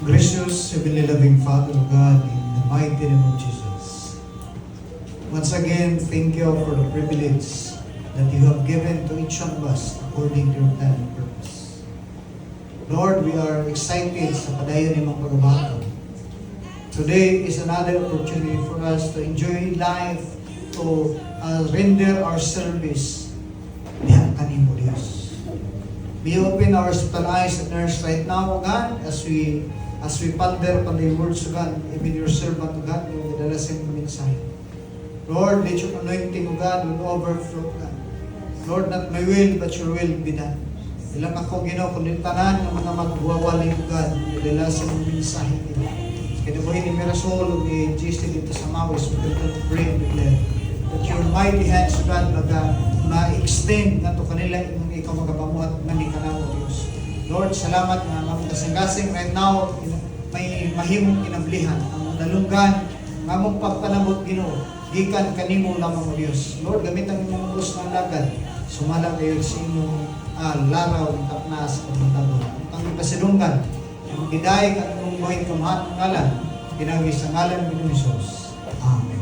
Gracious, heavenly loving Father God, in the mighty name of Jesus. Once again, thank you for the privilege that you have given to each one of us according to your plan and purpose. Lord, we are excited sa padayon ng mga pagbabago. Today is another opportunity for us to enjoy life, to render our service diyan kanimo Diyos. We open our spiritual eyes and ears right now, O God, as we ponder upon the words of God, even your servant, O God, yung madala sa iyong mensahe. Lord, let your anointing, O God, will overflow, God. Lord, not my will, but your will be done. Ilang ako, Ginoo, kundi tanan ng mga magwawali, O God, madala sa iyong mensahe nila. Kinabuhin ni Mirasol, ni GC dito sa Mawis, we will pray and declare that your mighty hands, O God, ma-extend na to kanila yung ikaw magapamuhat ng ikanaw, O Diyos. Lord, salamat na mamukasing-gasing right now, may mahimong kinablihan, ang nalunggan, mamong pagpanabot, Ginoo, gikan kanimo lamang, O Diyos. Lord, gamit ang inyong bus ng lagad, sumala kayo sa inyong laraw ng tapnas at magtabon. Ang ipasilunggan, ang gidayag at ang buhay kamahat ng ngalan, pinagis sa ngalan ng Jesus. Amen.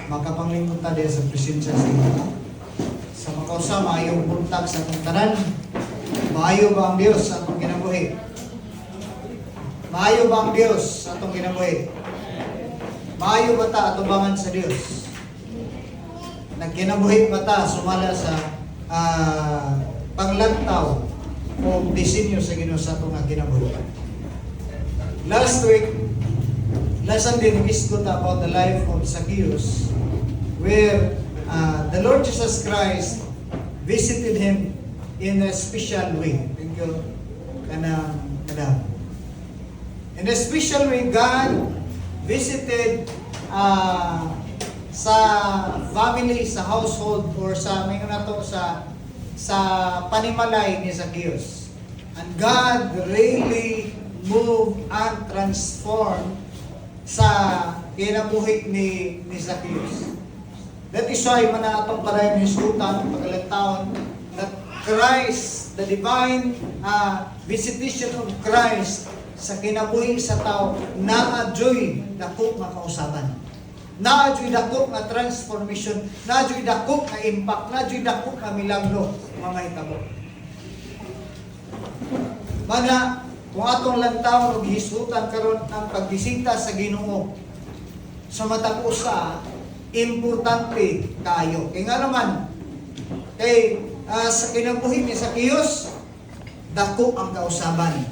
Makapanglingkod tayo sa presensya sa inyo. Sa makausama, ayong buntag sa atong tanan. Maayo ba ang Diyos sa atong kinabuhi? Maayo ba ang Diyos sa atong kinabuhi? Maayo ba ta atubangan sa Diyos? Nagkinabuhi ba ta sumala sa panglantaw o disenyo sa Ginoo sa atong kinabuhi? Last Sunday, nag-isgot about the life of Zacchaeus, where the Lord Jesus Christ visited him in a special way. Thank you, Madam. In a special way, God visited sa family, sa household, or sa may nato sa panimalay ni Zacchaeus. And God really moved and transformed sa kinabuhi ni Zacchaeus. That is why manatong paray ni Sultan pagkalantaon that Christ, the divine visitation of Christ sa kinabuhi sa tao, na-adjoy dako nga kausaban. Na-adjoy dako nga transformation, na-adjoy dako nga impact, na-adjoy dako nga milagro mga hitabo. Mana kung atong lantaw og hisutan karon ang pagbisita sa Ginoo sa matag usa, importante kayo. Kaya nga naman, sa kinabuhi ni Zacchaeus, dako ang kausaban.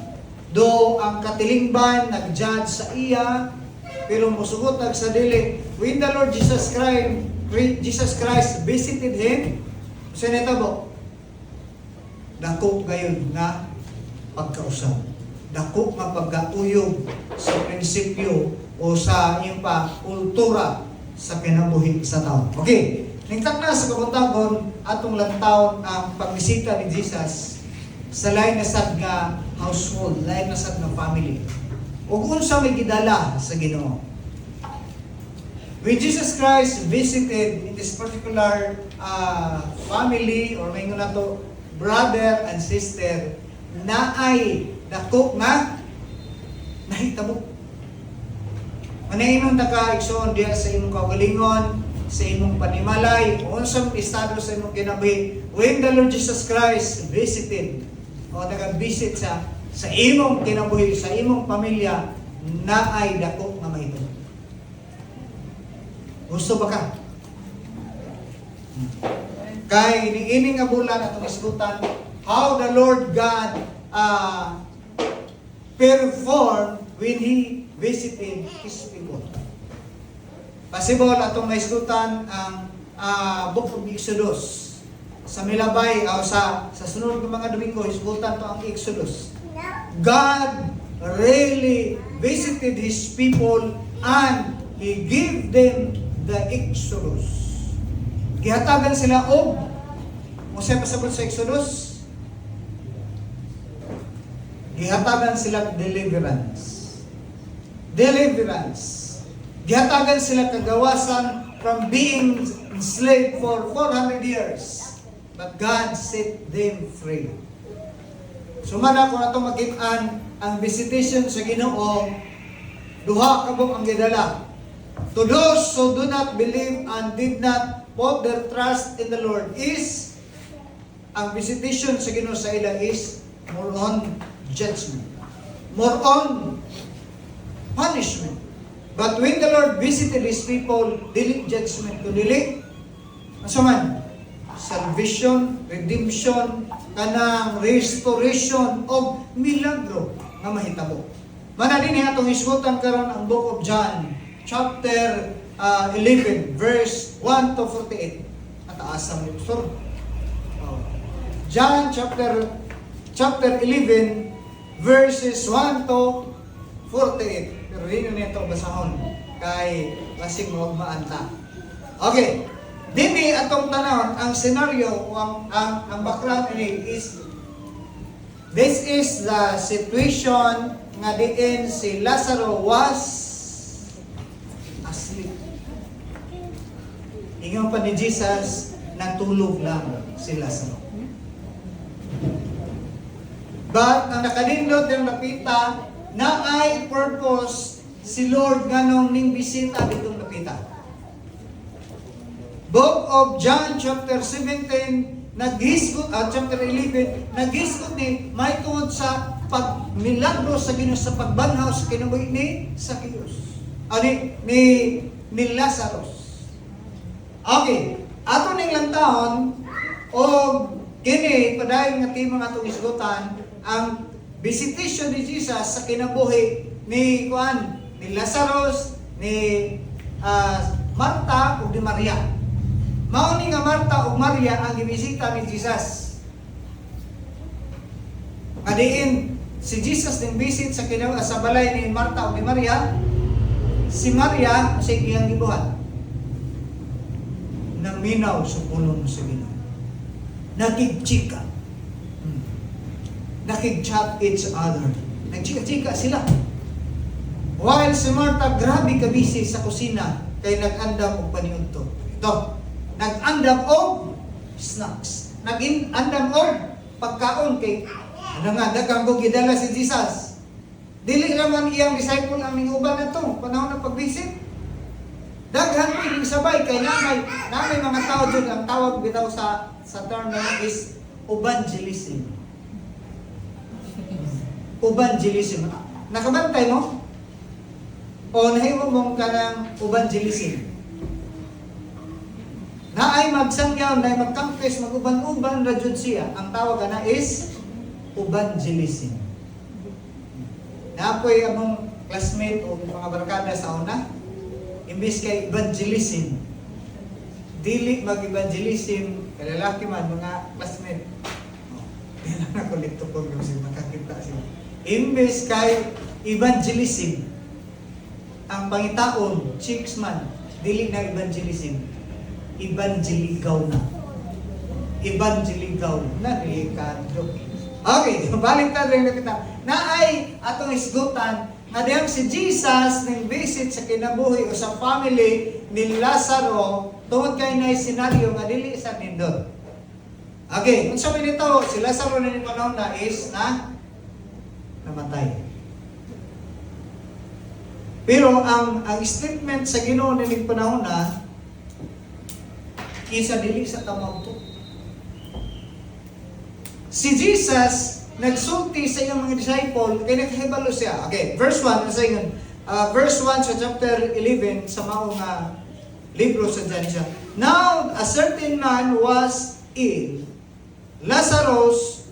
Do ang katilingban nag-judge sa iya, pero musugot sa dili. When the Lord Jesus Christ visited him, sinetabo, dako gayon nga pagkausap. Dako nga pagkauyog sa prinsipyo o sa iyong kultura sa kinabuhi sa tao. Okay, ningtak na sa kamuntagon atong lantaw ang pagbisita ni Jesus sa lain na sad nga household, lain na sad nga family. Ug unsa may gidala sa Ginoo. When Jesus Christ visited in this particular family, or may nga nato brother and sister, naay dako nga nahitabo. Manainon ta ka igsoon diya sa imong kaugalingon, sa imong panimalay, o unsang estado sa imong kinabuhi. When the Lord Jesus Christ visited, o nag-visit sa imong kinabuhi, sa imong pamilya, naay dako nga mahitabo. Gusto ba ka? Kay ini nga bulan atong isgutan, how the Lord God performed when He visited His people. Possible atong naisgutan ang Book of Exodus. Sa Milabay, o sa sunod ng mga Domingo, isgutan to ang Exodus. God really visited His people and He gave them the Exodus. Gihatagan sila og Mosay pasabot sa Exodus, gihatagan sila deliverance. Gihatagan sila kagawasan from being enslaved for 400 years. But God set them free. Sumana ko na ito magitan ang visitation sa Ginoo, duha kabog ang gidala. To those who do not believe and did not put their trust in the Lord is, ang visitation sa Ginoo sa ila is more on judgment, more on punishment. But when the Lord visited His people, dili judgment, kundi man, salvation, redemption, kanang restoration of milagro nga mahitabo. Mana din atong isgutan karon ang Book of John, chapter 11, verse 1 to 48. At asam ni Pastor. John chapter 11, verses 1 to 48. Pero rin na ito basahon kay lasing mo maanta. Okay. Dini atong tanawon ang senaryo ang background ini is this is the situation nga diin si Lazaro was asleep. Ingon pa ni Jesus, natulog lang si Lazaro. But ang nakalindot yung napita na ay purpose si Lord nganong ning bisita ditong napita. Book of John chapter 17 chapter 11 naghisgot ni may tungod sa pagmilagro sa Ginoo sa pagbanhaw sa kinabuhi ni Zacchaeus. Ni Lazarus. Okay, ato ning lantahon o kini padayon nga tema nga atong isgutan ang visitation ni Jesus sa kinabuhi ni Lazarus, ni Marta ug ni Maria. Mao ni nga Marta ug Maria ang gibisita ni Jesus. Adiin si Jesus ning visit sa sa balay ni Marta ug ni Maria. Si Maria sa iyang gibuhat. Naminaw sa pulong sa Ginoo. Nakigchika. Nakig-chat each other. Nagchika-chika sila. While si Marta grabe ka busy sa kusina kay nag-andam og paniudto. Ito, nag-andam og snacks. Nag-andam og pagkaon kay daghang gidala si Jesus. Dili naman iyang disciple ang minguban na to panahon ng pag-visit. Daghan mo yung sabay kay namay mga tao dyan ang tawag bitaw sa term na is evangelism. Evangelism. Nakabantay mo? O nahimo mong kanang evangelism? Na ay magsangyaw, na ay magkampes, mag-uban-uban na dyan siya. Ang tawag na is evangelism. Na ako'y among classmate o mga barkada sa una, imbis kay evangelism, dili mag-evangelism, kalalaki man, mga classmate. Yan ang nakulit ko kung makakita siya. Imbis kay evangelism, ang pangitaon, chicks man, dili na evangelism, evangeligaw na. Evangeligaw na, delikado. Okay, balik na rin na kita. Na ay atong isgutan, na diyang si Jesus nang visit sa kinabuhi o sa family ni Lazaro, tungod kay na senaryo nga dili sa nindot. Okay, kung sabi nito, si Lazaro na panahon na is na namatay. Pero ang statement sa Ginoo ni panahon na isa dili sa tamang to. Si Jesus nagsulti sa iyang mga disciple kay naghibalo siya. Okay, verse 1 sa ingon. Verse 1 sa chapter 11 sa maong libro sa Genesis. Now a certain man was ill, Lazarus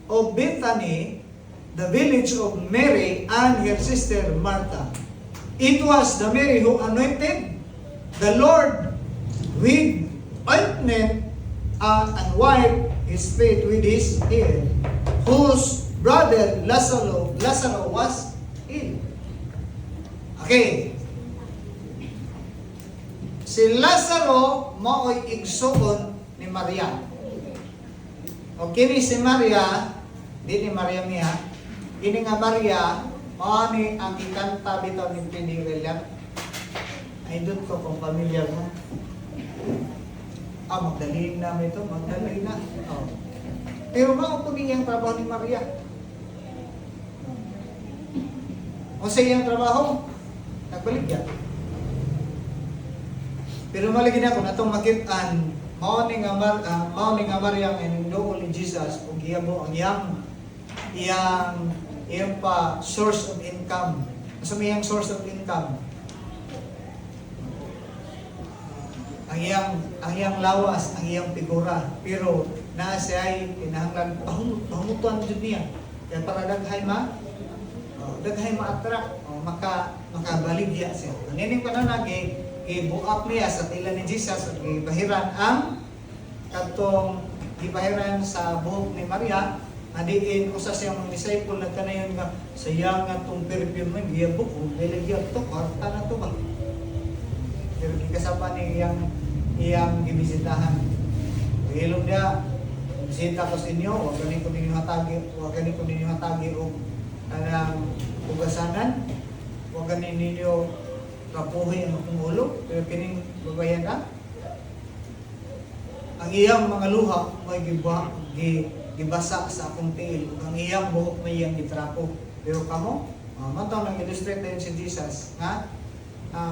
of Bethany, the village of Mary and her sister Martha. It was the Mary who anointed the Lord with ointment and wiped his feet with his hair, whose brother Lazaro was ill. Okay. Si Lazaro mao'y igsuon ni Maria. O kini si Maria, di ni Maria Mia, kini nga Maria, mao ni ang ikanta bitaw ni Pini William. I don't ko kung familiar mo. Magdalhin na ito, magdalhin na. Oh. Pero mao po niyang trabaho ni Maria. O sa iyang trabaho, nagbaligya. Pero maligyan ako na itong makitaan, mao ni nga Maria ang inuol ni Jesus, o giyabo ang iyang pa source of income. Asa may iyang source of income? Ang iyang lawas, ang iyang figura. Pero na siya ay kinahanglan pahumutuan jud niya. Kaya para daghay ma-attract o makabaligya siya. Ang nining pananag ibuak niya sa tila ni Jesus at gibahiran ang kadtong gibahiran sa buhok ni Maria. Adiin usa siyang mga disciple nagkanayon nga sayang nga tong perfume man giyabok o beligya to kwarta na to ba. Pero gikasaba ni iyang gibisitahan. Ilong dia bisita ko sa inyo, huwag ganin ko ninyo hatagi o kanang ugasanan, huwag ganin ninyo kapuhi ang akong ulo, pero kining babayan ka. Ang iyang mga luha may gibasa sa akong tiil, ang iyang buhok may iyang gitrapo. Pero kamo, mataw nang illustrate din si Jesus, nga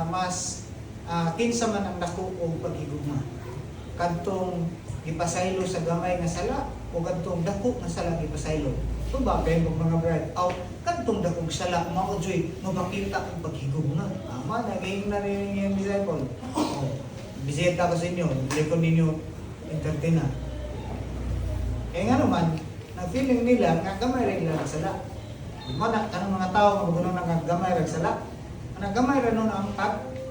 mas kinsa man ang dako og paghigugma. Kadtong gipasaylo sa gamay nga sala o kadtong dako nga sala gipasaylo. Ito ba kay mga bride out kadtong dakong sala mao joy mapakita ang paghigugma. Ama naging na rin yung disciple. Bisita ko sa inyo, likod ninyo entertain na. Eh nga naman, na-feeling nila nga gamay rin lang sala. Mana kanang mga tao nga gusto nang gamay rin sala. Ang gamay rin nun ang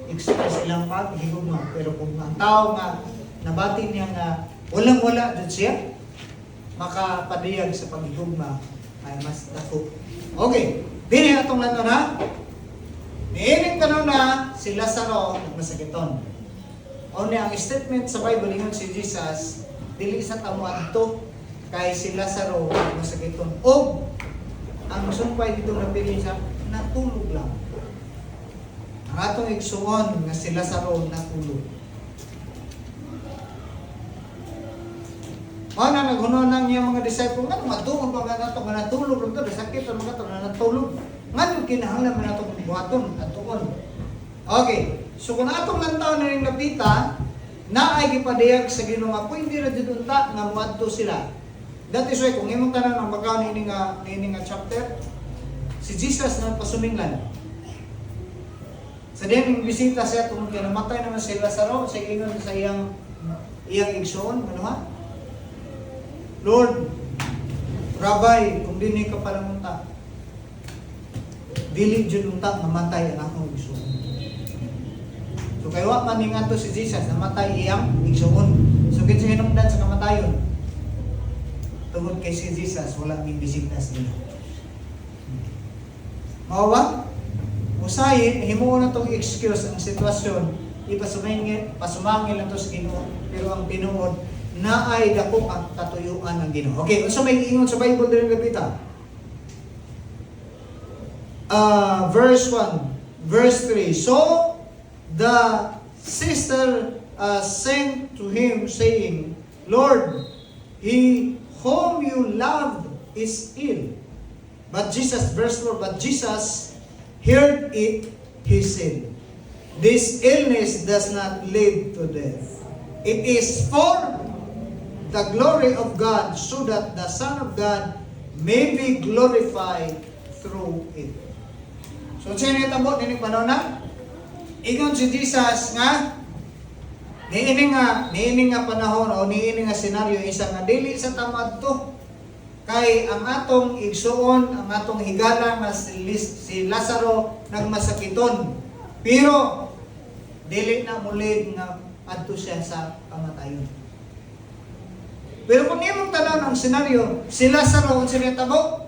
express ilang paghigugma. Pero kung ang tao nga nabati niya nga walang-wala dun siya, makapadiyag sa paghigugma ay mas dako. Okay, dili atong lanto na. Niining kanon na si Lazaro nagmasakiton. O niya ang statement sa Bible ingon si Jesus, dili sa tamo adto kay si Lazaro nagmasakiton. O ang sumpay dito na pili siya natulog lang. Ang atong igsuon nga si Lazaro natulog. Mana naghunonan niya mga disciple nga matulog pa nga nato nga natulog lang to sakit ang mga to na natulog. Ngadto kinahanglan man nato buhaton atuon. Okay. So kung atong lantaw na ning napita na ay gipadayag sa Ginoo nga pwede ra jud unta nga moadto sila. That is why kung imong tanan ang bakaw ni nga chapter si Jesus na pasuminglan. Sa dining bisita siya tungod kay namatay naman si Lazaro sa ingon sa iyang igsoon ano ha? Lord, Rabbi, kung dini ka palamunta, dili jud unta namatay ang akong igsoon. So kay wa man ning adto si Jesus namatay iyang igsoon. So kinsa hinungdan sa kamatayon? Tungod kay si Jesus wala ning bisita sa Ginoo. Mao ba? Usahay himuon na tong excuse ang sitwasyon pasumangil na to sa Ginoo pero ang tinuod na ay dako ang katuyuan ng Ginoo. Okay, so may ingon sa Bible din kapita. Verse 1, verse 3. So the sister sang to him saying, Lord, he whom you loved is ill. But Jesus, verse 4, but Jesus heard it, he said, this illness does not lead to death. It is for the glory of God, so that the Son of God may be glorified through it. So, sino itabo nining panahon na? Ingon si Jesus nga, niining nga panahon o niining nga senaryo, isa nga dili sa tamad to. Kay ang atong igsuon, ang atong higala nga si Lazaro nagmasakiton. Pero, dili na mulid nga adto siya sa kamatayon. Pero kung imong tanan ang senaryo, si Lazaro ang sinitabo,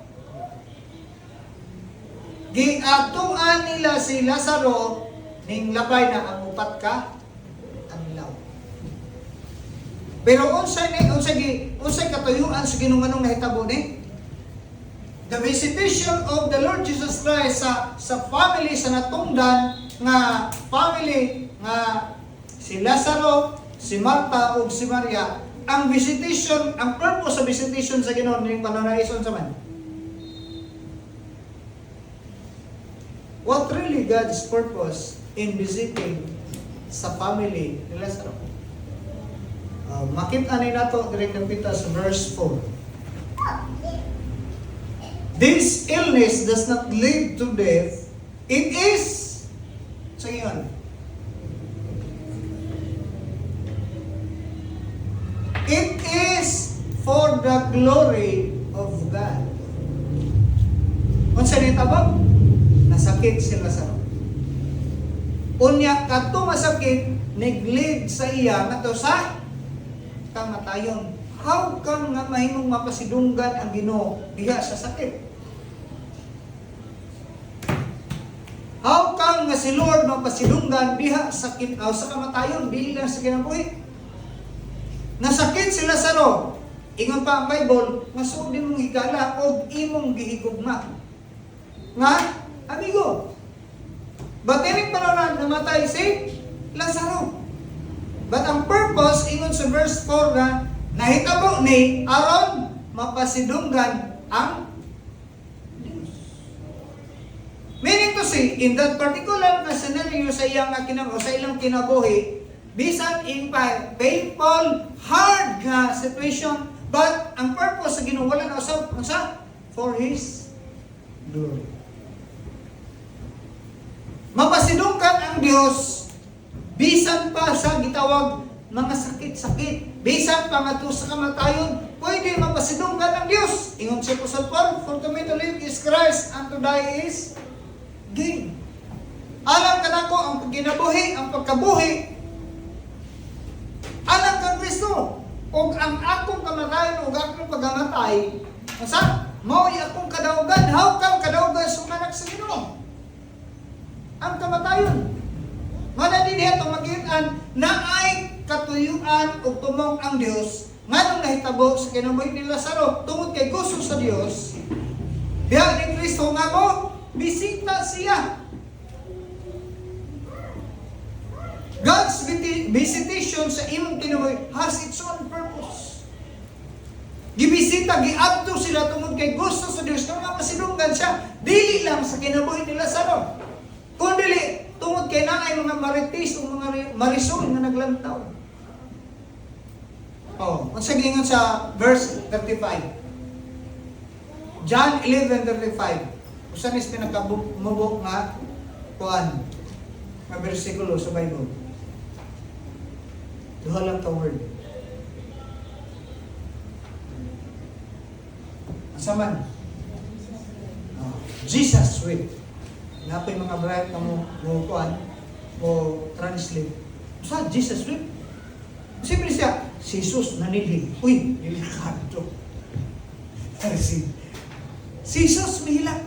giatuan nila si Lazaro ning labay na ang upat ka adlaw. Pero unsay katuyuan sa Ginoo nganong nahitabo ni? The visitation of the Lord Jesus Christ sa family sa natungdan nga family nga si Lazaro, si Marta ug si Maria. Ang visitation, ang purpose sa visitation sa Ginoo ning pananaison sa man. what really God's purpose in visiting sa family ni Lazaro? Makita ni nato direct kapita sa verse 4. This illness does not lead to death. It is, sa iyon, it is for the glory of God. Kung sa nitabang, nasakit si Lazaro. Unya kadto masakit, nag-lead sa iya nga to sa kamatayon. How come nga mahimong mapasidunggan ang Ginoo diha sa sakit? How come nga si Lord mapasidunggan diha sa sa kamatayon, dili lang sa kinabuhi? Nasakit si Lazaro. Ingon pa ang Bible, masuod din mong higala o imong gihigugma. Nga, amigo, ba't ining panahon namatay si Lazaro? But ang purpose, ingon sa verse 4 na, nahitabo ni aron mapasidunggan ang Diyos. Meaning to say, in that particular scenario sa iyang sa ilang kinabuhi, bisan in painful, hard nga situation, but ang purpose sa Ginoo wala na usab unsa for His glory. Mapasidungkan ang Dios bisan pa sa gitawag mga sakit-sakit, bisan pa nga sa kamatayon, pwede mapasidungkan ang Dios. Ingon si Apostle Paul, for to me to live is Christ, and to die is gain. Alam ka na ko ang pagkinabuhi, ang pagkabuhi, alam kang Kristo, o ang akong kamatayon, o akong pagamatay, masa, mao'y akong kadaugan, how come kadaugan sumanak sa Ginoo? Ang kamatayon. Mana din ito magitan na ay katuyuan o tumong ang Dios nganong nahitabo sa kinabuhi ni Lazaro tungod kay gusto sa Dios. Diha ni Kristo nga mo bisita siya. God's visitation sa imong kinabuhi has its own purpose. Gibisita, giadto sila tungod kay gusto sa Dios nga masidunggan siya dili lang sa kinabuhi ni Lazaro. Kundi tungod kay naay mga marites o mga marisol nga naglantaw. Unsa gingon sa verse 35. John 11:35. Usa nis pinakamubo nga kuan nga bersikulo sa Bible. Duha lang ka word. Asa man? Jesus wept. Napay mga bright na mo kuan o translate. Sa Jesus wept. Siyempre siya, si Jesus nanilhig. Uy, delikado. Si Jesus mahilak.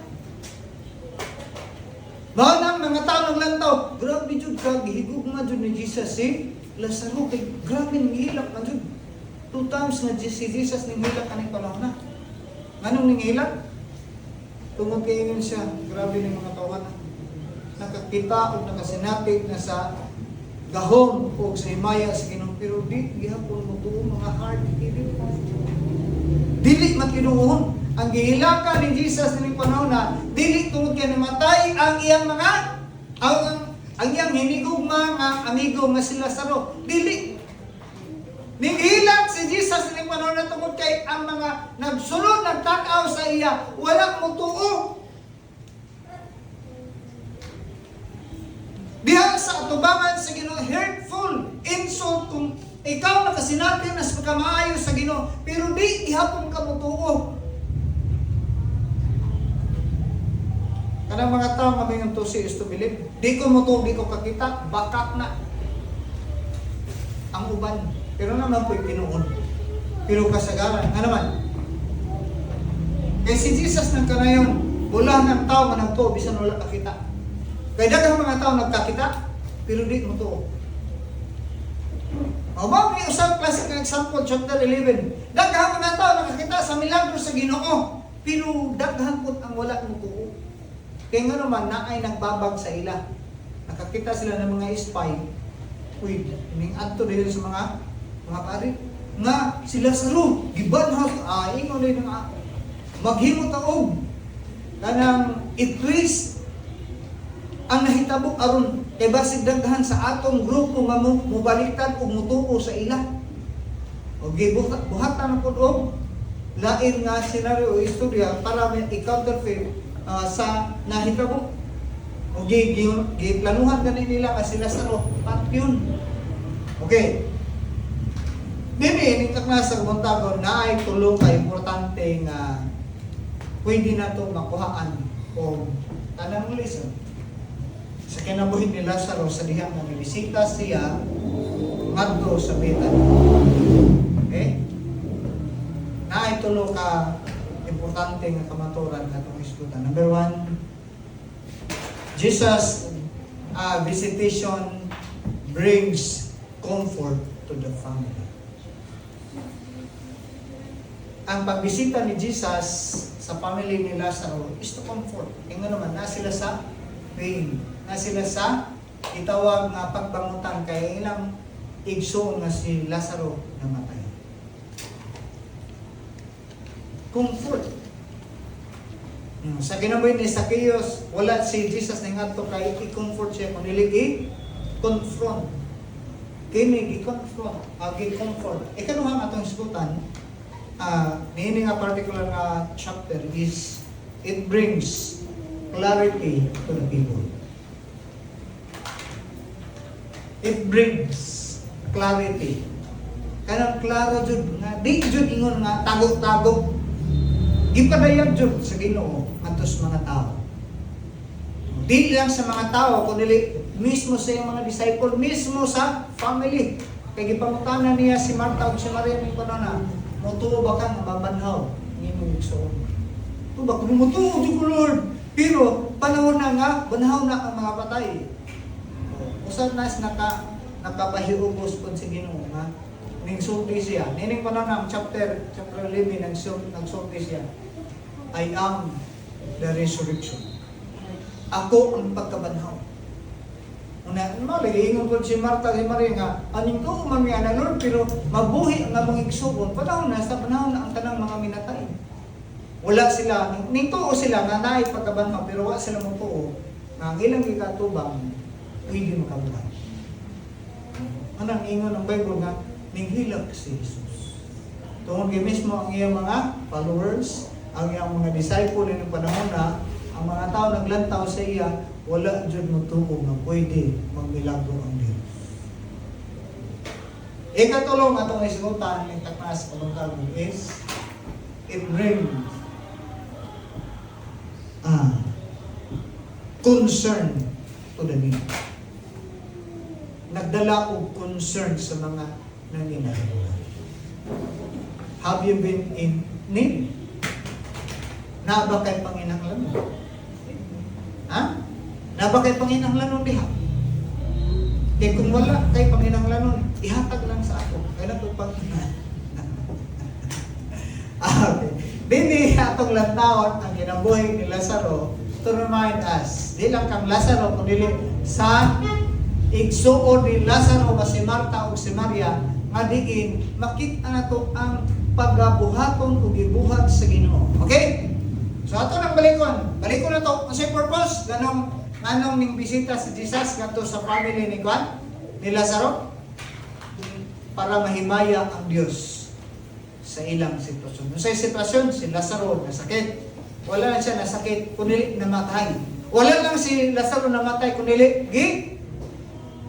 Bawa ng mga tao naglantaw, grabe jud ka, gihigugma jud ni Jesus si Lazaro, kay grabe nangihilak na jud. 2 times na si Jesus nangihilak kaning panahon na. Anong nangihilak? Tungod kay yun siya, grabe ng mga kawan. Nakakita o nakasinatig na sa gahom o sa himaya sa Ginoo, pero di gihapon mo tuo mga hard dili matinuon. Ang gihilaka ni Jesus ning panahon na dili tungod kay namatay ang iyang mga ang iyang hinigugma nga amigo nga si Lazaro, dili ninghilat si Jesus ning panahon na tungod kay ang mga nagsulod nagtakaw sa iya walang mutuo. Diha sa atubangan sa Ginoo, hurtful insult kung ikaw nakasinati na sa pagkamaayo sa Ginoo, pero di ihapon ka mutuo. Kanang mga tao nga may to see is to believe. Di ko mutuo, di ko kakita, bakak na ang uban. Pero naman po'y pinuon. Pero kasagaran, nga naman. Kaya si Jesus nang kanayon, wala ng tao nga nagtuo, bisan wala kakita. Kaya daghang mga tao nagkakita, pero di mo tuo. May usang classic na example, chapter 11. Daghang mga tao nakakita sa milagro sa Ginoo, pero daghang po ang wala mo tuo. Kaya nga naman, naay nagbabag sa ila. Nakakita sila ng mga spy. Uy, ning adto dito sa mga pari. Nga, sila sa room, gibanhag, ingon din nga, maghimo taog. Kanang itwist, ang nahitabo aron kay basig daghan sa atong grupo nga mubaliktad ug mutuo sa ila. O buhatan na po og lain nga senaryo o istorya para may i-counterfeit sa nahitabo. O giplanuhan ganin nila nga sila sa patyon. Okay. Dini, ning nasa kumontagon na ay tulo ka importante nga pwede na ito makuhaan o tanang lesson. Sa kinabuhi ni Lazaro sa dihang nga bisita siya ngadto sa Bethany. Okay? Na ay tulo ka importante nga kamaturan nga itong iskutan. Number 1, Jesus' visitation brings comfort to the family. Ang pagbisita ni Jesus sa family ni Lazaro is to comfort. Tingnan naman, na sila sa pain, na sila sa itawag nga pagbangutan kay ilang igsoon nga si Lazaro namatay. Comfort. Sa kinabuhi ni Zacchaeus, wala si Jesus na ngadto kay i-comfort siya, kundi i-confront. Kini i-confront, i-comfort. Ikaduhang atong isgutan, nini nga particular nga chapter is it brings clarity to the people. It brings clarity. Kanang klaro jud nga di jud ingon nga tago-tago. Gipadayag jud sa Ginoo ngadto sa mga tao. Di lang sa mga tao kundi mismo sa iyang mga disciple, mismo sa family. Kay gipangutanan niya si Martha ug si Maria ning kanana, mutuo ba kang mabanhaw nimong igsoon? Tuba ko mutuo jud ko Lord. Pero panahon na nga banhaw na ang mga patay. Usab nas nakapahiubos pud si Ginoo nga ning sulti siya. Nining panahon chapter 11 nagsulti siya. I am the resurrection. Ako ang pagkabanhaw. Una, ingon po si Martha si Maria nga, aning ko man nga na Lord, pero mabuhi ang among igsuon. Panahon na, sa panahon na ang tanang mga minatay. Wala sila, ningtuo sila nga naay pagkabanhaw, pero wala sila mutuo nga ang ilang ikatubang, pwede makabuhay. Anong ingon ng Bible nga, ninghilag si Jesus. Tungkol kay mismo ang iyang mga followers, ang iyang mga disciple ng panahon na, ang mga tao naglantaw sa iya, wala dyan mutuo na pwede magmilagro ang Diyos. Ikatulong atong isgutan ng taknas kabangkag is it brings concern to the need. Nagdala og concern sa mga nanginahanglan. Have you been in need? Na ba kay panginahanglan? Ha? Na ba kay panginahanglan diha? Kaya kung wala kay panginahanglan, ihatag lang sa ako. Kailan ito pag okay. Dini atong lantawon ang kinabuhi ni Lazaro to remind us, di lang kang Lazaro, kundi sa igsuon ni Lazaro ba si Martha o si Maria, nga diin, makita na to ang pagabuhaton o gibuhat sa Ginoo. Okay? So ato nang balikon na to, kasi purpose, ganong ning bisita si Jesus ngadto sa family ni Juan, ni Lazaro, para mahimaya ang Dios sa ilang sitwasyon. Sa sitwasyon, si Lazaro nasakit. Wala lang siya nasakit, kundi namatay. Wala lang si Lazaro namatay, kundi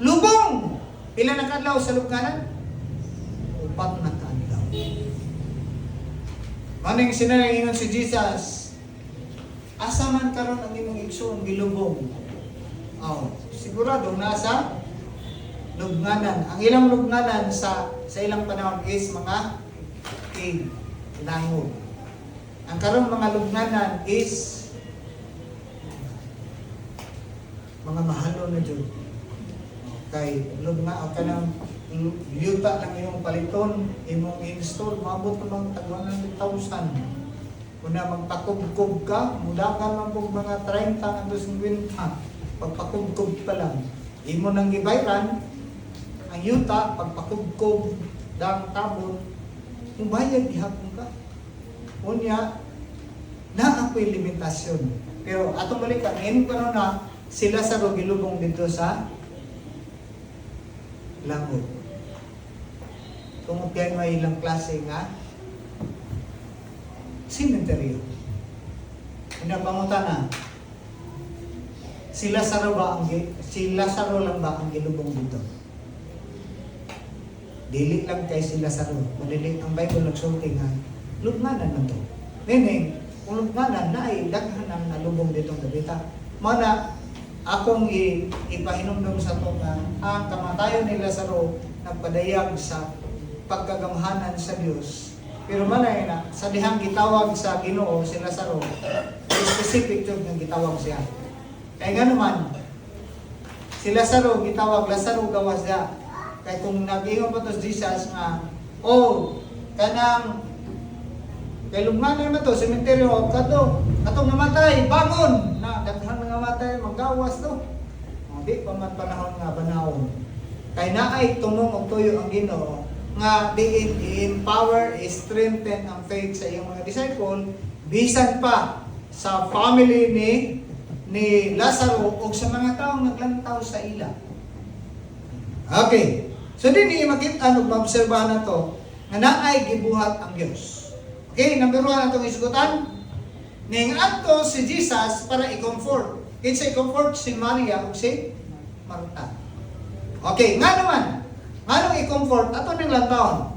lubong! Pila na kadlaw sa lubnganan? 4 na kadlaw. Maning sinalingon si Jesus, asa man karon ang imong igsoon gilubong? Sigurado nasa lubnganan. Ang ilang lubnganan sa ilang panahon is mga cave, langog. Ang karon mga lubnganan is mga mahalo na jud. Kay lubna o kanang yuta lang imong paliton, imong install, maabot ng tag 100,000. Kuna magpakubkob ka, mudakan man pong mga 30 hanggang 50. Pagpakubkob pa lang. Imo nang gibayran, ang yuta, pagpakubkob, dang tabon, mubayad ihapon ka. Unya, na ako'y limitasyon. Pero atong balikan, ngayon pa na si Lazaro gilubong dito sa langod. Kung may ilang klase nga cemetery. Pinapangutana, si Lazaro lang ba ang gilubong dito? Dili lang kay si Lazaro. Malili ang Bible nagsulti nga lugmanan man to. Meaning, kung lugmanan na ay daghan ang nalubong ditong gabita. Mana akong ipahinumdum sa to nga ang kamatayon ni Lazaro nagpadayag sa pagkagamhanan sa Dios. Pero manay na sa dihang gitawag sa Ginoo si Lazaro, specific jud nga gitawag siya. Kaya nga naman, si Lazaro gitawag Lazaro gawas siya. Kaya kung nag-ingon pa to Jesus nga, kanang kay lugmanan naman to, sementeryo, katong namatay, bangon! Na, daghang nga namatay, maggawas to. Di pa man panahon nga banahon. Kay naay tumong og tuyo ang Ginoo nga i-empower, i-strengthen ang faith sa iyong mga disciple, bisan pa sa family ni Lazaro o sa mga taong naglantaw sa ila. Okay. So din makita ug maobserbahan nato nga naay gibuhat ang Dios. Okay, number 1 atong isgutan. Ning adto si Jesus para i-comfort. Kinsa i-comfort si Maria ug si Marta. Okay, nga naman. Nganong i-comfort ato ning lantawon.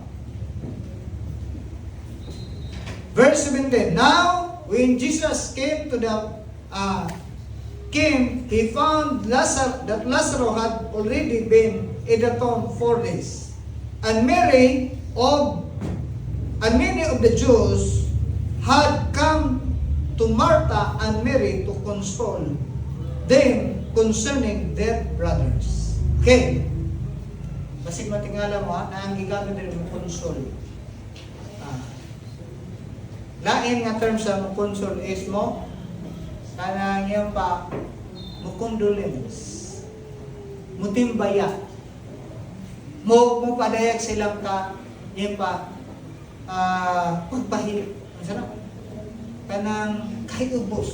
Verse 17. Now, when Jesus came to he found that Lazarus had already been in the tomb 4 days. And many of the Jews had come to Martha and Mary to console them concerning their brothers. Okay. Basig matingala mo na ang gigamit din mo console. Lain nga term sa mo console is mo kanang yung pa mo condolence. Mo timbaya. Mo padayag silang ka yung pa pagpahilip. Ang sarap. Kanang kahit ubos.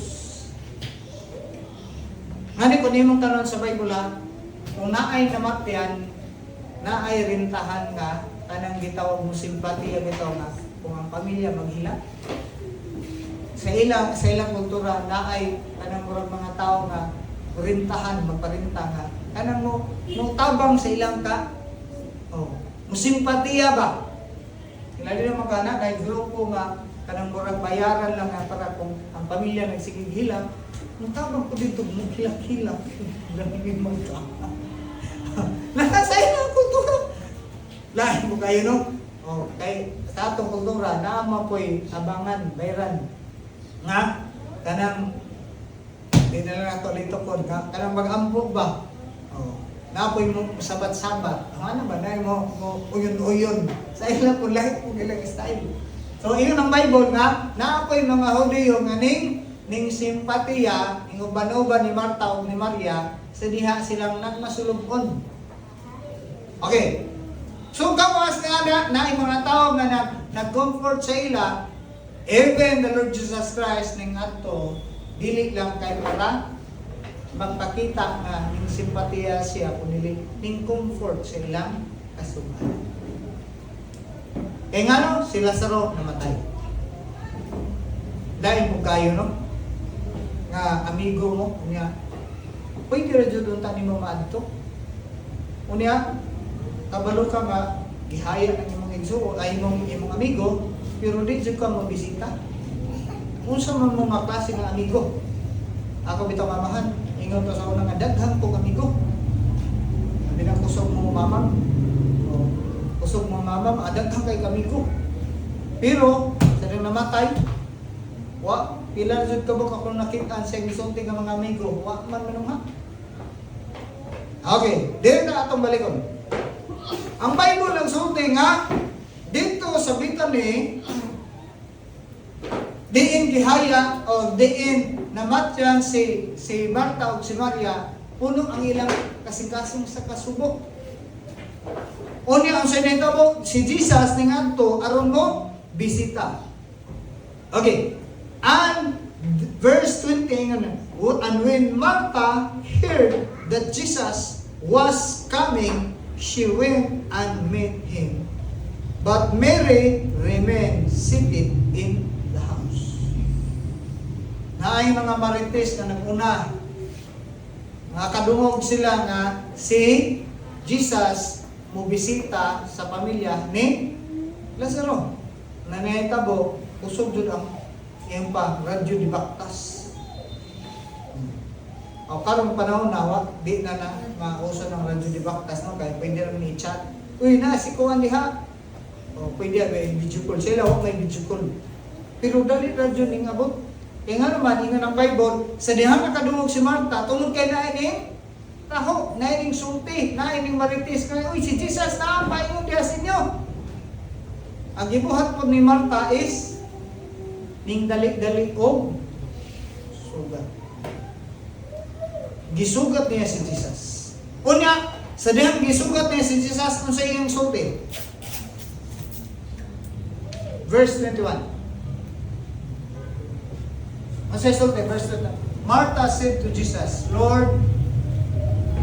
Ngani ko nimong tanon sa Bible kung naay namatyan, naay rintahan nga, kanang gitawag mo simpatiya gitaw nga, kung ang pamilya maghila. Sa ilang kultura, naay kanang murag mga tao nga, rintahan, magparinta nga, kanang mo tabang sa ilang ka, mo simpatiya ba? Lalo naman ka na, kahit grupo nga, kanang murag bayaran lang nga para kung ang pamilya nagsigig hilang, tabang ko dito, hilak-hilak, lamigin mo ito. Nakasaya ng kultura. Lahin mo kayo, no? Kay sa atong kultura, naama po'y abangan, bayran. Nga, kanang, hindi na lang nato litokon, kanang mag-ambog ba? Naapoy mo sabat-sabat. Ano ba? Dahil mo uyon-uyon. Sa ilang po, lahit po ilang style. So, iyon ang Bible nga, naapoy mga Hudiyo nga ning simpatiya, ning uban-uban ni Marta o ni Maria, sa diha silang nagmasulubon. Okay. So, gawas nga na yung mga tao nga nag-comfort sa ila, even the Lord Jesus Christ ning adto, dili lang kay para magpakita nga ning simpatiya siya kundi ning comfort sa ilang kasugan. Kaya nga no, si Lazaro namatay. Dahil mo kayo no, nga amigo mo, unya, pwede rin dyan doon mo maadto. Unya, kabalo ka nga, gihaya ng imong igsuo, ay imong amigo, pero di dyan ka mabisita. Unsa man mo mga klase ng amigo. Ako bitaw mamahan, ingon to sa unang nga, daghang pong amigo. Hindi na kusog mo mamang. Kusog mo mamang, daghang kay amigo. Pero, sa rin namatay, pila jud ka ba kung nakita sa gisulti nga mga amigo, wa man manungha. Okay, dito na atong balikon. Ang Bible ang sulti nga dito sa Bethany, diin gihaya o diin namatyan si Marta o si Maria, puno ang ilang kasing-kasing sa kasubok. Unya ang sinitabo si Jesus ning adto aron mo bisita. Okay. And Verse 20, and when Martha heard that Jesus was coming, she went and met him. But Mary remained seated in the house. Naay mga marites na naguna, nakadungog sila nga si Jesus mubisita sa pamilya ni Lazaro. Nanaytabo, kusog jud ang iyang pa, radyo di baktas. O karong panahon na, di na mauso ng radyo di baktas, no? Kaya pwede rin i-chat. Uy na, si Kuan diha. O pwede may video call. Sila wag may video call. Pero dali radyo ning abot. Kaya nga naman, ingon ang Bible, sa diha nakadungog si Martha, tungod kay naining taho, naining sulti, naining marites, kaya, uy, si Jesus na, paingon diha sa inyo. Ang gibuhat po ni Martha is, ning dali-dali o sugat. Gisugat niya si Jesus. Unya, sa dihang gisugat niya si Jesus, kung sa iyong sulti. Verse 21. Verse 21. Martha said to Jesus, Lord,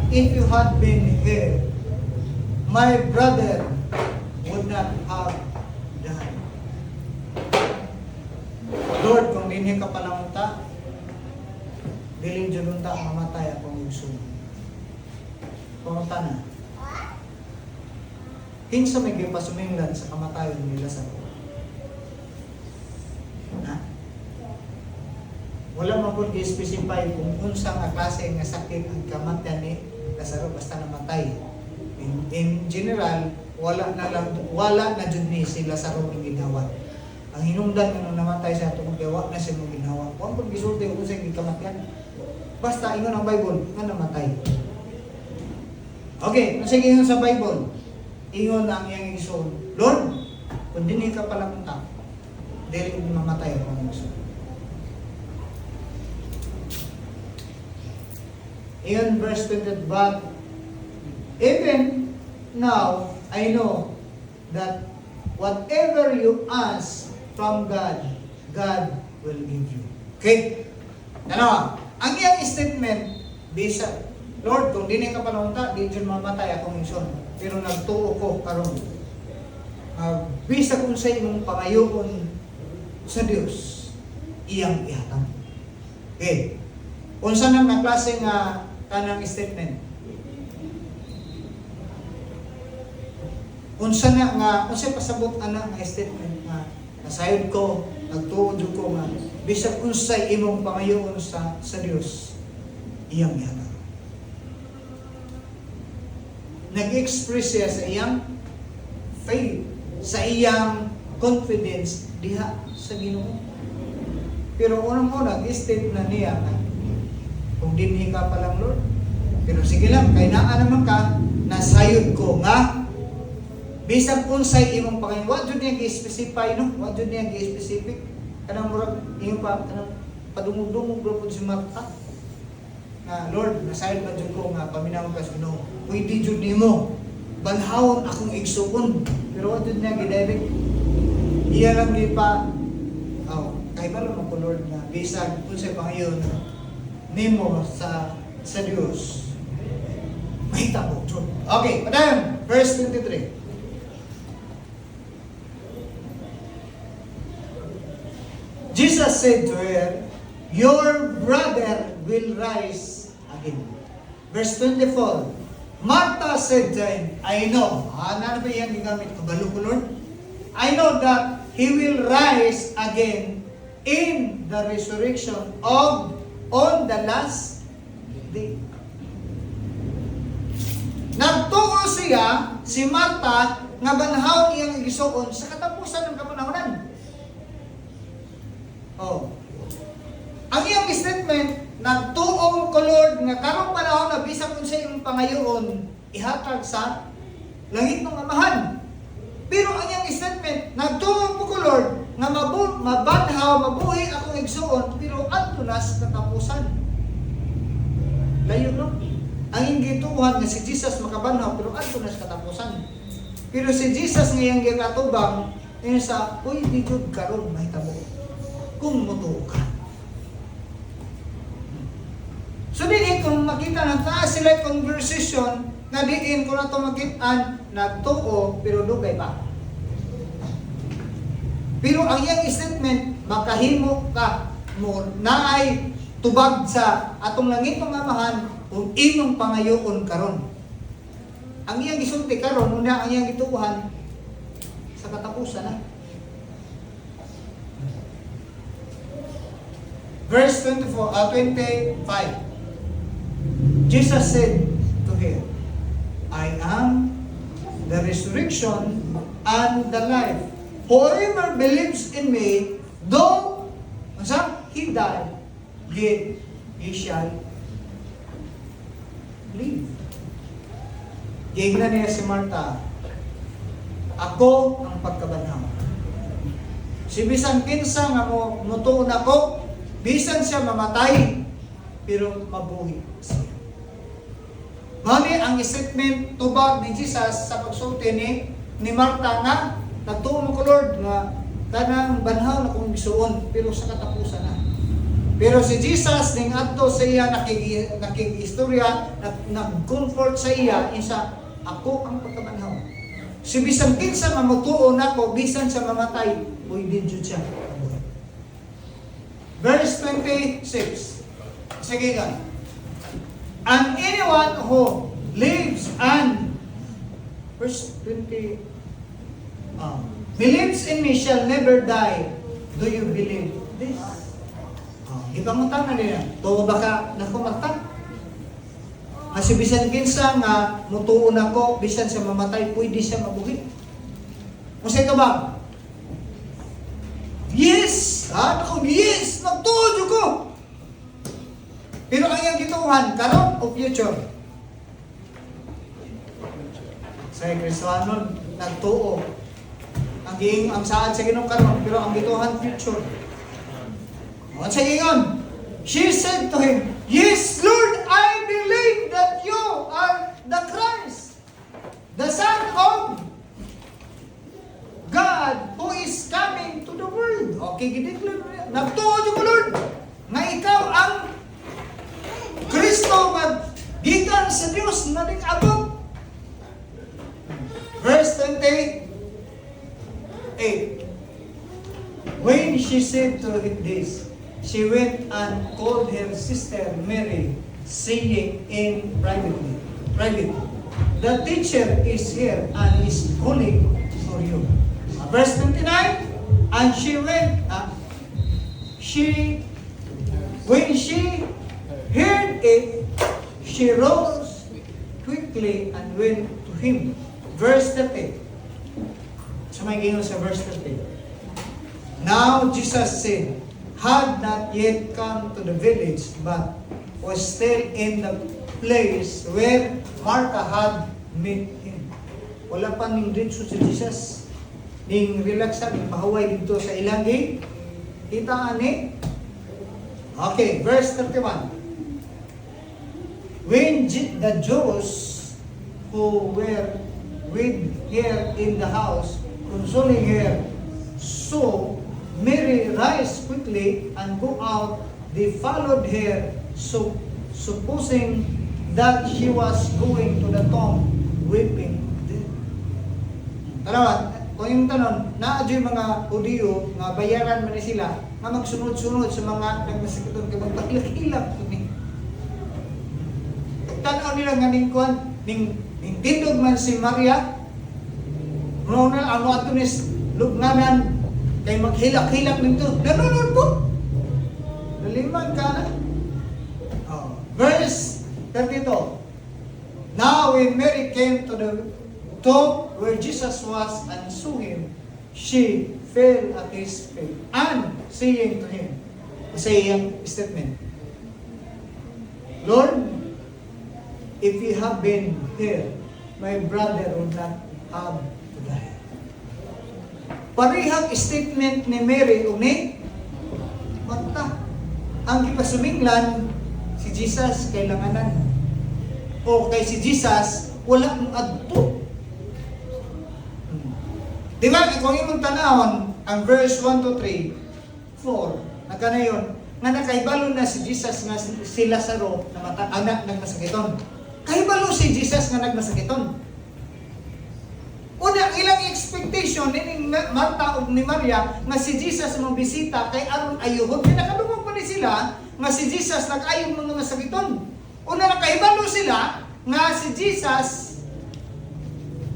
if you had been here, my brother would not have died. Lord, kung dinhi ka palamunta, diling jununta mamatay akong igsoon. Pumunta na. Kinsa may gipasuminglan sa kamatayon ni Lazaro? Na? Wala man po i-specify kung unsa nga klase nga sakit ang kamatayan ni Lazaro basta namatay. In general, wala na jud ni si Lazaro ang ginawa. Ang hinungdan nga nung namatay siya tungod kay wa na siya mong ginawa. Kung pag gisulti kung sa gikamatayan, basta ingon ang Bible nga namatay. Okay, sige ingon sa Bible. Ingon ang iyang igsoon, Lord, kung dinhi ka pala punta, dili ko mamatay akong igsoon. Iyon verse 20, but even now I know that whatever you ask from God, God will give you. Okay? Ano? Ang iyang statement, bisa, Lord, kung di ka panunta, di dyan mamatay akong igsoon. Pero nagtuo ko karon. Bisa kung sa imong pangayoon sa Dios, iyang ihatag. Okay? Unsa nang na klase nga kanang statement? Unsa na nga, unsa pasabot ana nga statement nga nasayod ko, nagtuod ko nga bisag unsay imong pangayoon sa Dios, iyang ihatag. Nag-express siya sa iyang faith, sa iyang confidence diha sa Ginoo. Pero unang-una, state na niya kung dinhi ka pa lang, Lord. Pero sige lang, kay naa naman ka, nasayod ko nga bisag unsay imong Panginoon. Wa jud niya gi-specify, no? Wa jud niya gi-specific. Kanang murag imong kanang padungog-dungog ra pud si Martha. Na Lord, nasayod ba jud ko nga paminaw ka sa Ginoo. Pwede jud nimo banhawon akong igsuon. Pero wa jud niya gi-direct. Iya lang di pa kay balo mo ko, Lord, nga bisag unsay Panginoon nimo sa Dios. Mahitabo jud. Okay, padayong verse 23. Jesus said to her, your brother will rise again. Verse 24. Martha said to him, I know. Ano ba yan gigamit? Kabalo ko, Lord? I know that he will rise again in the resurrection on the last day. Nagtuo siya, si Martha, nga banhaw iyang igisuon sa katapusan ng kapanahonan. Ang iyang statement, nagtuo ko, Lord, nga karong panahon na bisag kung sa iyong pangayoon, ihatag sa langit ng amahan. Pero ang iyang statement, nagtuo ko, Lord, nga mabanhaw, mabuhi akong igsuon, pero adto na sa katapusan. Layo, no? Ang iyong gituhan nga si Jesus makabanhaw, pero adto na sa katapusan. Pero si Jesus nga iyang gikatubang, sa, uy, di jud karon mahitabo kung mutuo ka. makita na taas sila conversation nga diin ko na ito makitaan nagtuo pero dugay pa. Pero ang iyang statement, makahimo ka mo na ay tubag sa atong langit pangamahan kung imong pangayoon karon. Ang iyang gisulti karon, una ang iyang gituuhan sa katapusan na. Verse 25. Jesus said to her, I am the resurrection and the life. Whoever believes in me, though he died, yet he shall live. Gigna niya si Martha, ako ang pagkabanhaw. Si bisan kinsa nga mo mutuon ako, bisan siya mamatay, pero mabuhi siya. Mali ang statement tubag ni Jesus sa pagsulti ni Martha nga nagtuo mo ko Lord nga kanang banhaw na kong gisuon pero sa katapusan na. Pero si Jesus ning adto sa iya nakigistorya nag-comfort sa iya isa ako ang pagkabanhaw. Si bisan kinsa mamutuo nako bisan sa mamatay pwede jud siya. Verse 26. Sige nga. And anyone who lives and verse 20 believes in me shall never die. Do you believe this? Ipangutan na nila. Tuwa ba ka nakumata? Kasi bisan kinsa nga mutuon ako, bisan sa mamatay, pwede siya mabuhi. Kasi ito ba? Yes! Yes! Nagtuod ko! Pero ang iyang gituhan, karon o future? Sa Kristohanon, nagtuo. Ang saan sa Ginoo karon, pero ang gituhan future. At sa ingon, she said to him, Yes, Lord, I believe that you are the Christ, the Son of God, who is coming to the world. Okay, gidiklo niya. Nagtuod ko, Lord, nga ikaw ang Kristo gikan sa Dios na ning abot. Verse 28. When she said to him this, she went and called her sister Mary, saying in private, the teacher is here and is calling for you. Verse 29, and she went, when she heard it, she rose quickly and went to him. Verse 30. So may gingon sa verse 30. Now Jesus said, had not yet come to the village, but was still in the place where Martha had met him. Wala pa ning dito si Jesus. Ning relaxan, ning pahuway dito sa ilang kita ani. Okay, verse 31. When the Jews who were with her in the house, consoling her, so Mary rise quickly and go out. They followed her, so supposing that she was going to the tomb, weeping. Tanawan, kung yung tanon, naadyo yung mga Hudiyo, nga bayaran man sila, nga magsunod-sunod sa mga nagmasikitong kay magpakilak-ilak. Tanaw nila nga ning tindog man si Maria, ano ato nis lugnanan, kay maghilak-hilak nito. Nanonood po. Naliman ka na. Verse 32. Now when Mary came to the tomb where Jesus was and saw him, she fell at his feet and saying to him, sa iyang statement, Lord, if you have been here, my brother would not have died. Parihang statement ni Mary o ni Martha. Ang ipasuminglan, si Jesus kailanganan. O kay si Jesus, wala mong adto. Di ba, kung imong tanahon, ang verse 1 to 3, 4, nagka na yun, nga nakahibalo na si Jesus nga si Lazaro na nagmasakiton. Kahibalo si Jesus nga nagmasakiton. Una, ilang expectation ni Marta o ni Maria nga si Jesus mong bisita kay aron ayuhon. Pinakadumog pa ni sila nga si Jesus nag-ayong mga sakiton. Una, nakahibalo sila nga si Jesus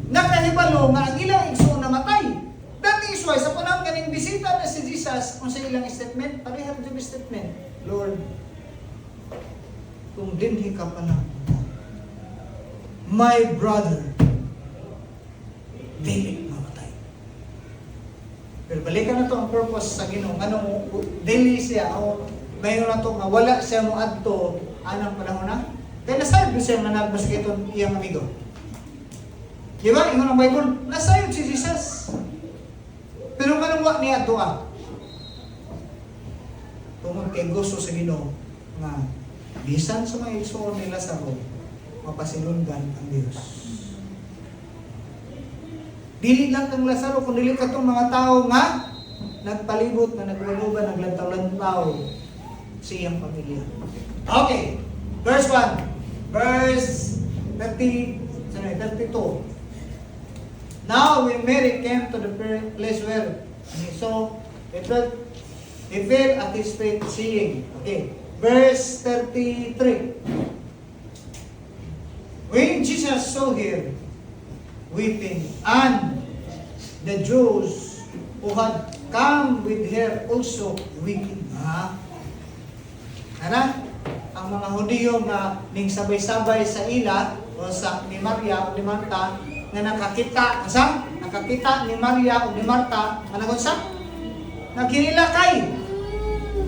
nakahibalo nga ang ilang igsoon na matay. That is why, sa panahon kaning bisita na si Jesus, kung sa ilang statement, parehab yung statement, Lord, kung dinhi ka pa lang, my brother, dili mamatay. Pero balikan na to ang purpose sa Ginoo. Anong dili siya, o mayroon na to nga wala siya mo adto anang panahon na? Kaya nasabi siya na nagmasakiton iyang amigo. Di ba? Ingon ang Bible, nasayod si Jesus. Pero manungwa niya doa. Tungod kay gusto sa Ginoo nga bisan sa mga igsoon ni Lazaro, mapasinundan ang Dios. Dili lang kang Lazaro, kung dili ka itong mga tao nga nagpalibot, na nagwaluban, naglantaw-lantaw sa iyang pamilya. Okay, verse 1. Verse 32. Now when Mary came to the place where he saw, he fell at his feet seeing. Okay, verse 33. When Jesus saw her weeping, and the Jews who had come with her also weeping. Ang mga Hudiyo nga ning sabay-sabay sa ila o sa ni Maria o ni Marta nga nakakita ni Maria o ni Marta nga nagunsa nagkinilakay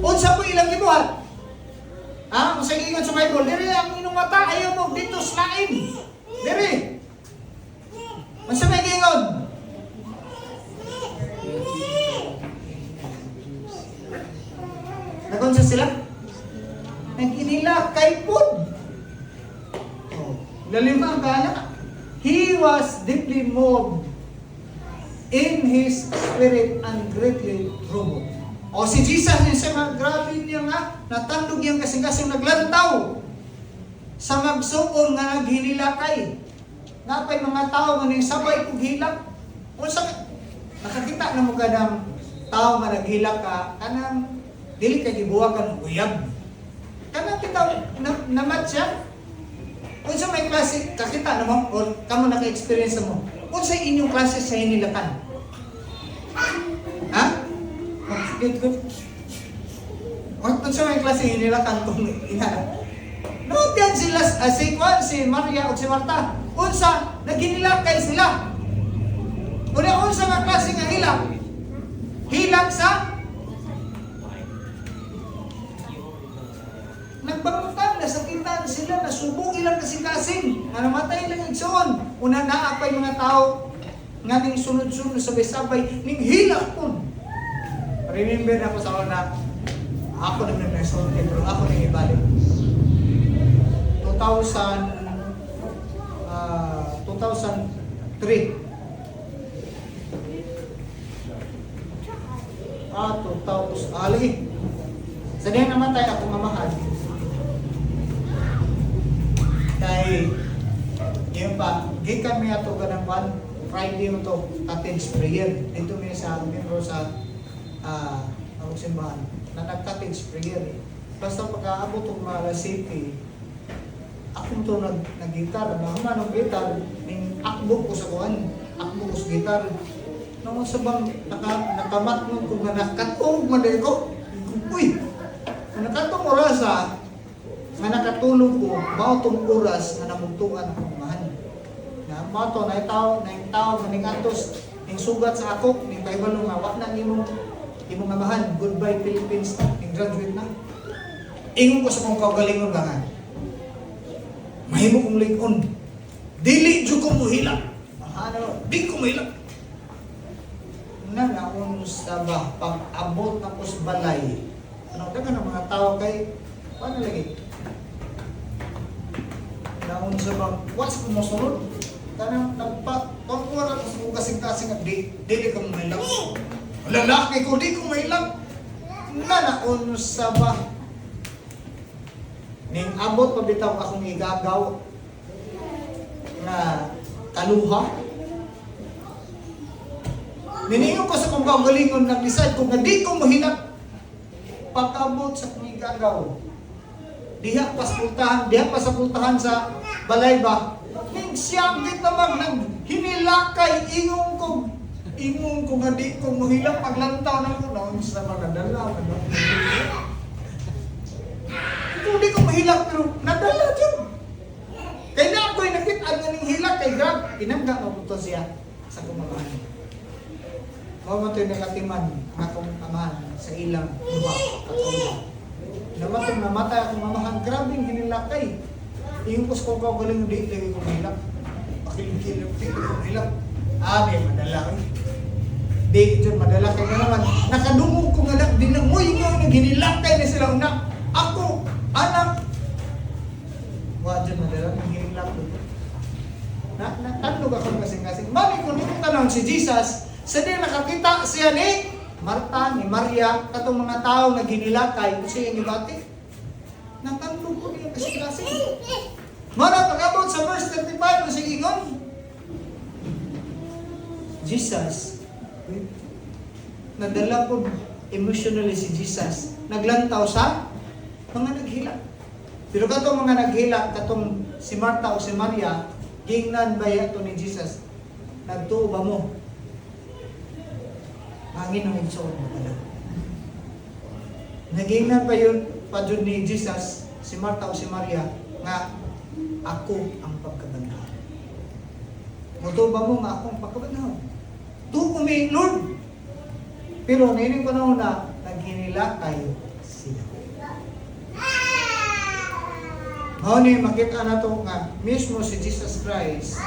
unsa po ilang gibuhat kung sa ingon sa Bible diri ang inyong mata ayaw mo dito slain diri unsa may gingon nagunsa sila nagkinilakay pud lalima kaya he was deeply moved in his spirit and greatly troubled. O si Jesus niya siya grabe niya nga natandog yang kasing-kasing naglantaw sa magsuon nga naghinilakay. Napay mga tao nga ning sabay kog hilak. Unsa nakakita na mo ganang tao nga naghilak ka kanang dili ka gibuwagan og uyab. Kanang bitaw namat siya. Unsa may klase kakita namo or kamo naka-experience mo? Unsa inyong klase sa hinilakan? Ha? Good. Unsa may klase hinilakan kung ina? No, diyan sila si Maria o si Marta. Unsa naghinilakay sila? Unsa nga klase nga hilak? Hilak sa nagbangutan, nasakitan sila, nasubong ilang kasing-kasing, na namatay lang igsoon. Una naapay mga tao, nga ning sunod-sunod sabay-sabay, ning hilak po. Remember na ko sa una, ako naman nagsulti, pero ako nang ibalik. 2003. 2000, lagi. Sa diyan namatay ako mamahal. Kay yun pa, gikan mi ato ganang one Friday mo to cottage prayer. Dito mi sa membro sa ang simbahan na nag-cottage prayer. Basta pagkaabot og mga city, ako to nag-gitar, mahuman og gitar, ning akbo ko sa kuan, akbo ko sa gitar. Nung sa bang nakamatnog ko nga nakatog man ko. Uy, nakatong oras nga nakatulog ko, baotong oras na namugtuan akong mahan. Na bato na tao nga ningatos ning sugat sa ako, ning paibalo nga wa na imong amahan, goodbye Philippines, ning graduate na. Ingon ko sa kong kaugalingon nga. Mahimo kong lingon. Dili jud ko muhilak. Di ko muhilak. Naun sa pag-abot na kus balay. Ano dagan ang mga tao kay paano lagi? Naun sa what's kumusunod? Kanang nagpa-pagkuwara ko sa kasing-kasing at dili ko mahilak. Lalaki ko, di ko mahilak. naun sa ba? Ning abot pabitaw akong igagaw na kaluha. Niningon ko sa kong kaugalingon, nag-decide ko na di ko mahilak pagkabot sa kong igagaw. Diha pa sa pultahan sa balay ba? Ning siyang di naman nang hinilakay ingong ko nga di ko mahilak paglantaw na ko noon sa mga dala. Kung di ko mahilak pero nadala dyan. Kaya na ako'y nakita nga ning hilak kay grab. Pinamga mo po siya sa kumamahan. Mao mo ito'y nakatiman ang akong amahan sa ilang luwa at uwa. Namatong namatay akong mamahan, grabing hinilakay. Iyong kus ko galing di lagi kong hilak. Pakiling-kilang, di kong hilak. Di madala ko. Di ito madala kay na naman. Nakadungog ko nga lang, dinamoy nga naghinilakay na sila na. Ako, anak. Dyan madala, naghinilak ko. Natandog ako kasing-kasing. Mami ko nung tanong si Jesus, sa din nakakita siya ni Marta, ni Maria, katong mga tao na ginilakay, kasi yung ibati. Natandog ko niya kasing-kasing. Mara, pag-abot sa verse 35, kasi ingon, Jesus, nadala po emotionally si Jesus, naglantaw sa mga naghilak. Pero katong mga naghilak, katong si Marta o si Maria, gingnan ba yato ni Jesus, nagtuo ba mo? Hangin ang igsoon mo pala. Nagingnan pa yun, pa dun ni Jesus, si Marta o si Maria, nga, ako ang pagkabanhaw. Muto ba mo nga ako ang pagkabanhaw? Tuko may Lord. Pero ngayon yung panahon na, naghinilakay sila. Mauni, makita na to nga, mismo si Jesus Christ,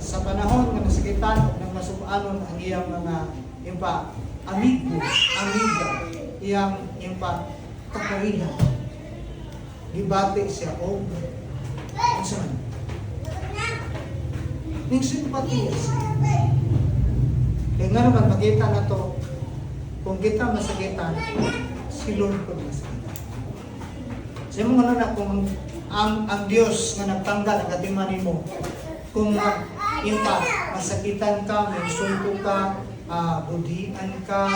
sa panahon nga nasakitan ng masupanon ang iyang mga yung pa, amigo, amiga, yung pa, kakarihan. Gibati siya, o, ano saan? Ning simpatiya siya. Kaya nga naman, makita na to, kung kita masakitan, si Lord po masakitan. Sa mga na, kung ang Diyos nga nagtanggal ang katimanin mo, kung yung pa, masakitan ka, may sulto ka, budian ka,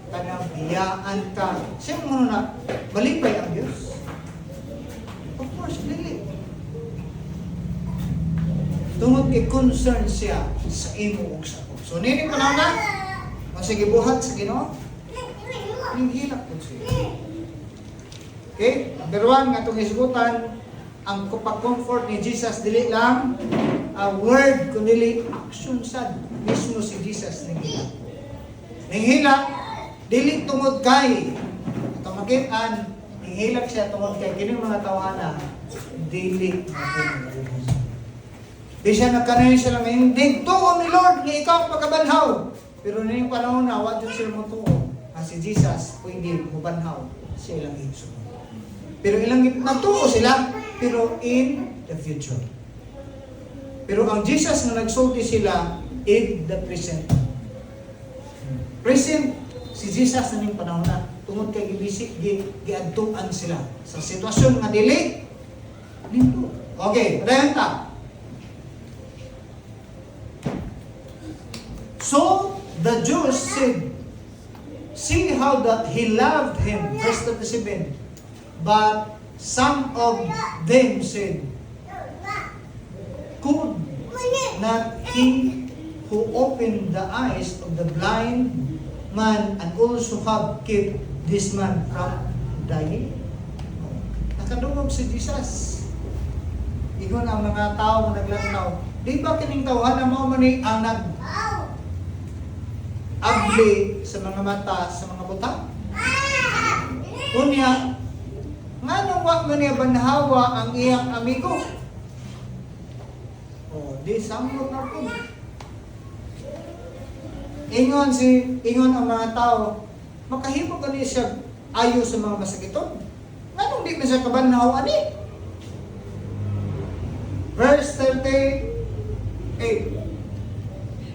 kanabiyaan ka. Siyempre mo na, malipay ang Diyos. Of course, dili. Tungod kay concern siya sa imo ug sa ko. So, nini pa na, sige buhat sa Ginoo, hinghilak po siya. Okay? Number 1, nga itong isgutan, ang pag-comfort ni Jesus, dili lang a word, kundi action sad. Mismo si Jesus nanghilak. Nanghilak, dili tungod kay. Ito makitaan, nanghilak siya tungod kay. Kining mga tawana, dili. Di siya nagkanayin siya lang ngayon, tuon ni Lord, ni ikaw pagkabanhaw. Pero na yung panahon na, what siya mo tuon? Si Jesus, pwede mo banhaw sa ilang igso. Pero ilang natuo sila, pero in the future. Pero ang Jesus na nagsulti sila in the present. Present, si Jesus na yung panahon na tungod kay gibisik, giadtuan sila sa sitwasyon nga dili lindo. Okay, padayon ta. So, the Jews said, see how that he loved him. Verse 37. But some of them said, could not he who opened the eyes of the blind man and also have kept this man from dying? Nakadungog si Jesus. Ingon ang mga tao na naglantaw. Di ba kining tawhan na mo mani ang nag-abli sa mga mata, sa mga buta? Unya, nga nung wak man niya banhawa ang iyang amigo? Di samot na po. Ingon ang mga tao, makahimo ka niya siya ayo sa mga masakiton. Nga nung di man siya kabanhaw, ani? Verse 38.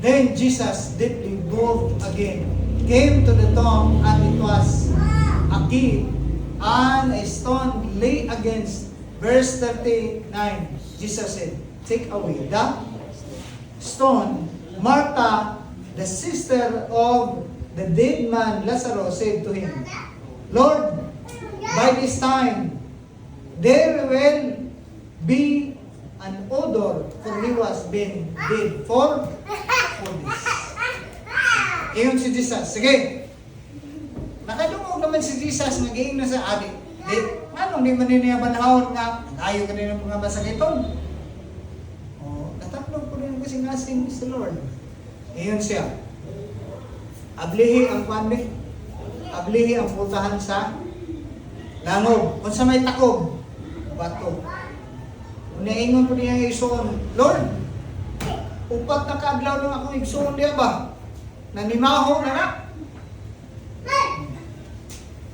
Then Jesus, deeply moved again, came to the tomb, and it was a key and a stone lay against. Verse 39, Jesus said, take away the stone. Martha, the sister of the dead man Lazarus, said to him, Lord, by this time there will be an odor, for he was been dead for 4 days. Iyon si Jesus. Sige. Nakadungog naman si Jesus naging na sa adik. Di, ano, di man niya manahon nga, ayaw ka rin ng mga masakiton. Natatlong ko rin kasi ngasin sa Lord. Iyon siya. Ablihi ang pandi. Ablihi ang putahan sa langog. Kung sa may takob, bato. Unaingon ko niya igsoon, Lord, upat na kaadlaw lang akong igsoon diya ba? Nanimaho na na.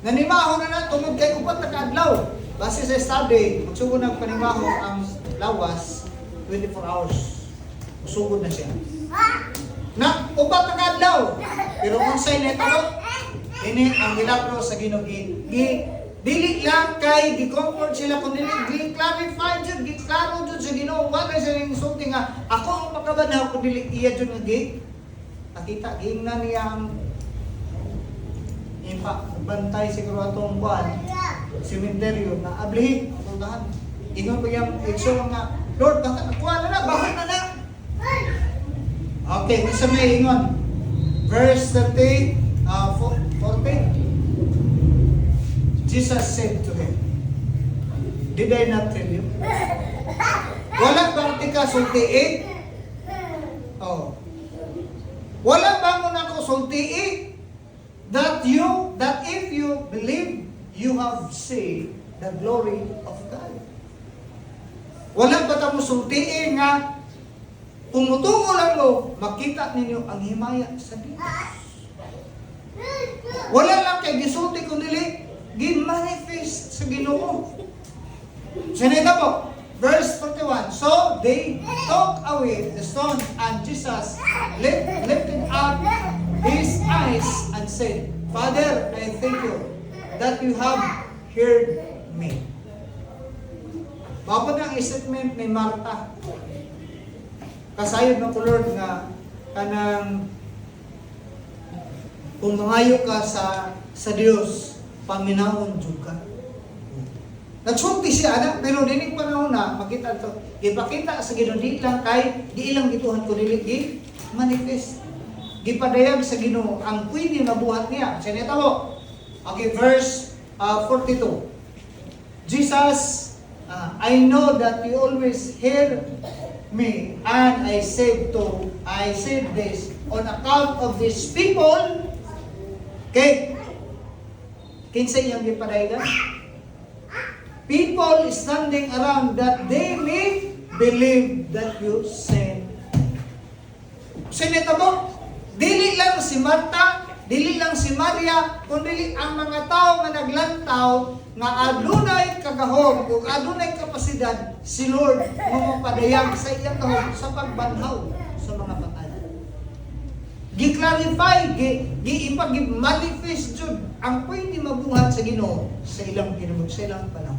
Nanimaho na na, tungod kay upat na kaadlaw. Base sa study, magsugod ng panimaho ang lawas, 24 hours. Usugod na siya. Na, upat na kaadlaw. Pero kung sa'y netalo, ini ang milagro sa Ginoo. Dili lang kay gi-comfort sila kundi gi-clarify jud, gi-klaro jud sa Ginoo. Wala sila ning sulti nga ako ang pagkabanaw kun dili iya jud nga nakita giingnan niya ang impa bantay siguro atong buwan sementeryo na ablihi pultahan. Ingon ko yang ikso nga Lord baka nakuha na bahal na. Okay, isa may ingon. Verse 40. Jesus said to him, did I not tell you? Wala bang tika sultiin? Oh. Wala bang mo na ko sultiin? That if you believe, you have seen the glory of God. Wala ba ta mo sultiin nga pumutungo lang mo, makita ninyo ang himaya sa Diyos. Wala lang kay gisulti kundi gin-manifest sa Ginoo. Sinita po, verse 41. So they took away the stone and Jesus lifted up his eyes and said, Father, I thank you that you have heard me. Mapod ang statement ni Martha. Kasayod ng Lord nga kanang kung mangayo ka sa Dios, paminawon jud ka. Nagsulti siya anak, pero dinig panahon na makita to. Ipakita sa Ginoo di lang kay di ilang gituhan ko dili gi manifest. Gipadayag sa Ginoo ang pwede mabuhat niya. Sinita mo. Okay, verse 42. Jesus, I know that you always hear me, and I said this on account of these people. Okay. Kinsa iyang gipadayon? People standing around that they may believe that you sent. Sinita mo, dili lang si Marta, dili lang si Maria, kundi ang mga tao nga naglantaw nga adunay kagahom ug adunay kapasidad si Lord mapapadayag sa iyang gahom sa pagbanhaw sa mga patay. Gi-clarify, gi-manifest jud ang pwede mabuhat sa Ginoo sa ilang kinumog, sa ilang panahon.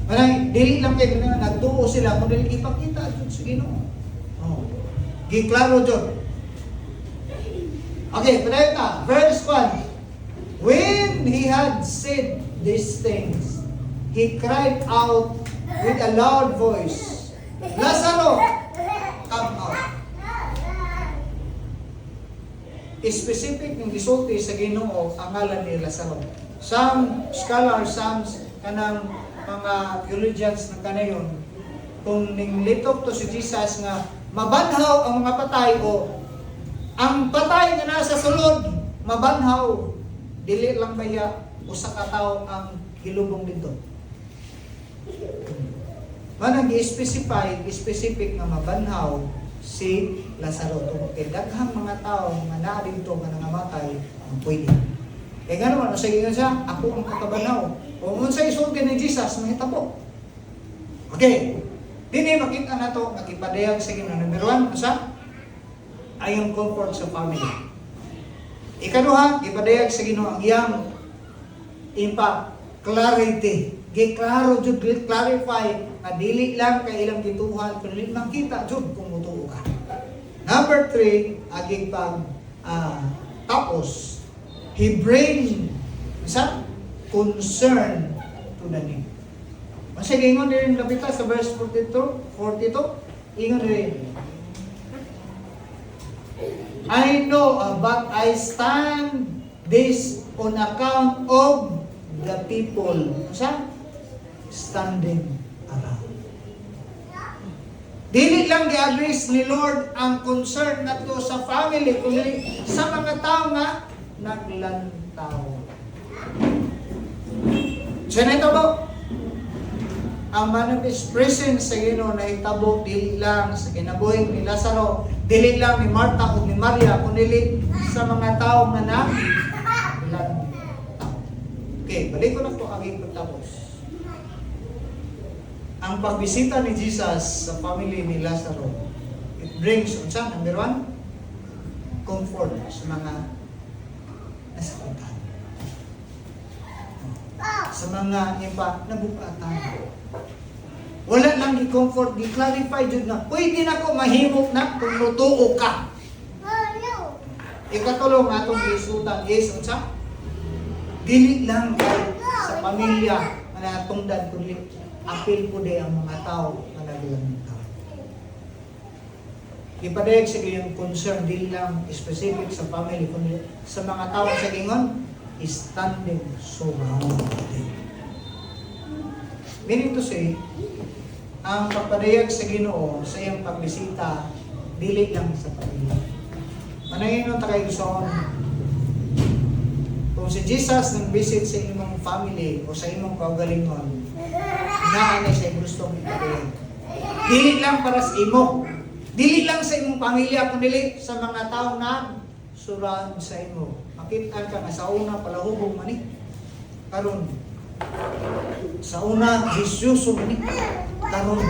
Manay, dili lang kayo na nagtuo sila, kundi ipakita jud sa Ginoo. Oh. Gi-klaro jud. Okay, padayon ta. Verse 1. When he had said these things, he cried out with a loud voice, Lazarus, come out. Specific ng gisulti sa Ginoo ang ngalan ni Lazarus. Some scholars, some kanang mga theologians na kanayon, kung ninglitok to si Jesus nga mabanhaw ang mga patay o ang patay nga nasa sulod, mabanhaw, dili lang baya usa ka tawo ang gilubong dito. Manang i-specify, specific nga mabanhaw si Lazarus. Kay daghang mga tao nga naa dito nga nangamatay ang pwede. Kaya nga naman, sa inyo siya, ako ang kakabanaw. Kung unsa isulti ni Jesus, mahitabo. Okay. Dini makita na to, nagipadayag sa Ginoo. Number 1, asa? Ayong comfort sa family. Ikaduha, ipadayag sa Ginoo ang iyang impact, clarity. Giklaro jud, clarify nga dili lang kay ilang gituhan pero dili makita jud kung mutuo ka. Number 3, aging pag tapos, he bring sa concern to the need. Masig ingon din kapita sa verse 42, ingon din. I know, but I stand this on account of the people standing around. Dili lang gi-address ni Lord ang concern nato sa family, kundi sa mga tao nga naglantaw. Siya na itabo, ang manifest presence sa Ginoo na itabo dili lang sa kinabuhi ni Lazaro, dili lang ni Marta o ni Maria, kundi sa mga tao nga naglantaw. Okay, balik ko na po ang pagtapos. Ang pagbisita ni Jesus sa family ni Lazaro, it brings, number 1, comfort sa mga nasakitan. Sa mga nabukatan. Wala lang i-comfort, i-clarify dyan na, pwede na ko mahimok na kung lutuo ka. Ikatulong atong isutan is, dili lang sa pamilya na tungdan kundi apil po di ang mga tao na naglantaw. Ipadayag sa iyong concern, di lang specific sa family, kundi sa mga tao sa ingon, standing surrounded. Meaning to say, ang pagpadayag sa Ginoo sa iyong pagbisita, dili lang sa pamilya. Manangin nung takay gusto kung si Jesus nang visit sa imong family o sa imong kaugalingon, naanay sa gustong ipadayag. Dili lang para sa imo. Dili lang sa imong pamilya, kundi sa mga tao na surround sa imo. Makita ka nga sa una palahubong mani. Karon sa una Jesus mani. Karon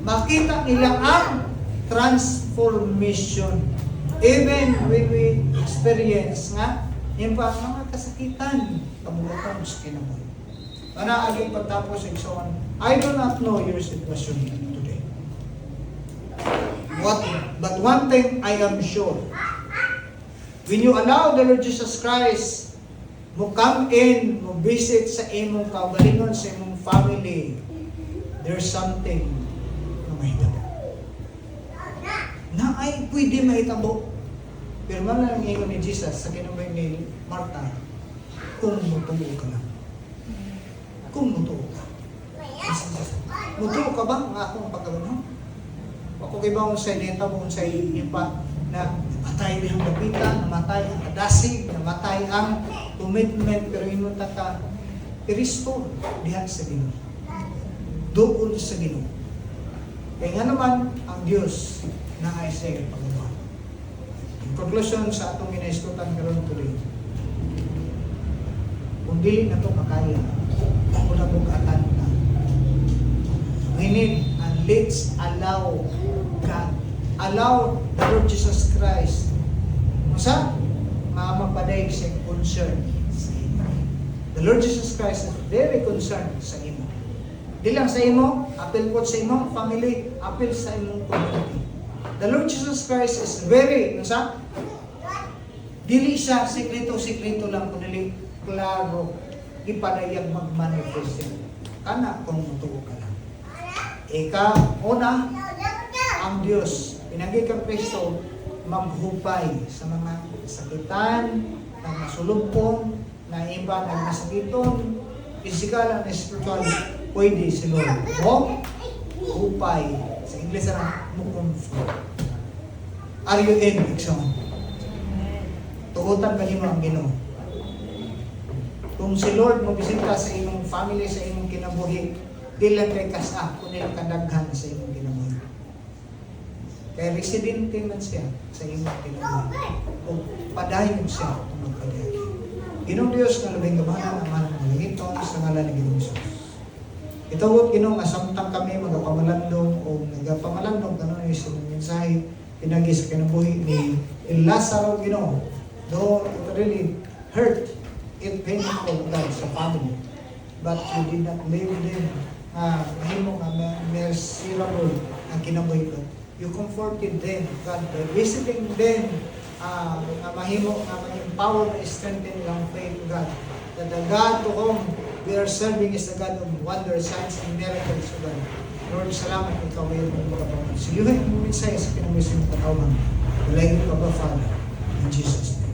makita nila ang transformation. Even when we experience nga yung mga kasakitan, kabulatan sa kinabuhi. Mana aging pagtapos ng so on, I do not know your situation today. But one thing I am sure, when you allow the Lord Jesus Christ mo come in, mo visit sa imong kaugalingon, sa imong family, there's something na mahitabo. Na ay pwede mahitabo. Pero man lang ingon ni Jesus sa kinabay ni Marta, kung mutuo ka lang. Kung mutuo ka. Mutuo ka ba ang akong pagkabano? Ako kay ba sa neta mo sa ipa na namatay ang kapita, namatay ang adasig, namatay ang commitment, pero inuta ka i-restore diha sa Ginoo. Doon sa Ginoo. Kaya nga naman ang Diyos na ay sa paggawa. In conclusion sa atong ginaistutan karon today, kung dili na ito makaya, ako na bugatan na. We need and let's allow God, allow the Lord Jesus Christ, masa, magpadayag siya concern sa imo. The Lord Jesus Christ is very concerned sa imo. Di lang sa imo, apil po sa imong family, apil sa imong community. The Lord Jesus Christ is very, dili siya sikreto-sikreto lang, kundi klaro, ipadayag mag-manifest siya. Kana kung mutuo ka lang. Una, ang Diyos, pinagi kang Kristo, maghupay sa mga sakitan, na masulubpon, na iba na nasakiton, physical and spiritual, pwede si Lord. O, hupay. Sa English na, mo-comfort. Are you in, Ikson? Tugutan ba niyo ang Ginoo? Kung si Lord mo bisita sa imong family, sa imong kinabuhi, di lang kay kasa, kundi kadaghan sa imong kinabuhi. Kaya residente man siya sa imong kinabuhi. Kung padayon siya kung magpadayon. Ginoo Diyos na labing gamanan, ang manang malangitong sa ngalan ng Ginoo Hesus. Itawag Ginoo nga samtang kami magapamalandong o nagapamalandong kanon yung mensahe pinagi sa kinabuhi ni Lazaro Ginoo. Do really hurt, it painful, God, sa family. But you did not leave them mahimo nga miserable ang kinabuhi ko. You comforted them, God, by visiting them, mahimo nga ma-empower na strengthen lang faith, God. That the God to whom we are serving is the God of wonders, signs, and miracles, God. Lord, salamat ikaw ngayon ng mga kapatid. Siyuhin mo minsay sa kinabuhi sa katawan. Ilayin ka ba, Father? In Jesus' name.